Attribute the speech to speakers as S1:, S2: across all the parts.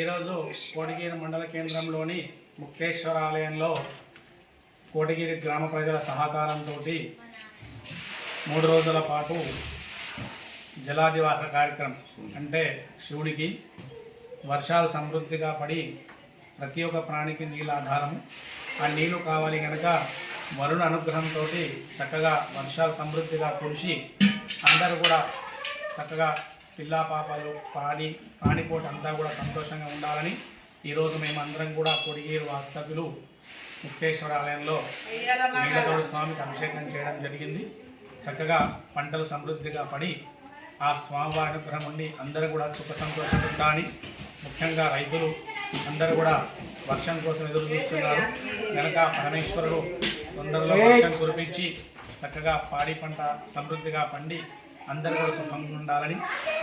S1: ఈరోజు కోటగిరి మండల కేంద్రంలోని ముక్తేశ్వర ఆలయంలో కోటగిరి గ్రామ ప్రజల సహకారంతో 3 రోజుల పాటు జలాదివాస కార్యక్రమం అంటే శివుడికి వర్షాలు సమృద్ధిగా పడి ప్రతి ఒక్క ప్రాణికి నీళ్ళ ఆధారము. ఆ నీళ్లు కావాలి కనుక వరుణ అనుగ్రహంతో చక్కగా వర్షాలు సమృద్ధిగా కురిసి అందరూ కూడా చక్కగా పిల్లా పాపలు ప్రాణికోట అంతా కూడా సంతోషంగా ఉండాలని ఈరోజు మేమందరం కూడా కొడిగేరు వాస్తవ్యులు ముక్తేశ్వర ఆలయంలో నీలగౌడ స్వామికి అభిషేకం చేయడం జరిగింది. చక్కగా పంటలు సమృద్ధిగా పడి ఆ స్వామివారి అనుగ్రహం ఉండి అందరూ కూడా సుఖ సంతోషంగా ఉండాలని, ముఖ్యంగా రైతులు అందరూ కూడా వర్షం కోసం ఎదురు చూస్తున్నారు కనుక పరమేశ్వరుడు తొందరలో వర్షం కురిపించి చక్కగా పాడి పంట సమృద్ధిగా పండి అందరూ కూడా సుఖంగా ఉండాలని,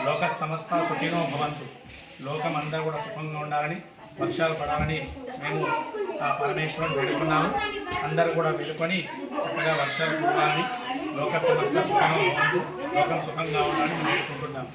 S1: లోక సమస్త సుఖినో భవంతు, లోకం అందరూ కూడా సుఖంగా ఉండాలని, వర్షాలు పడాలని మేము ఆ పరమేశ్వరుని వేడుకున్నాము. అందరూ కూడా వేడుకొని చక్కగా వర్షాలు కురవాలని, లోక సమస్త సుఖంగా భవంతు, లోకం సుఖంగా ఉండాలని మేము వేడుకుంటున్నాము.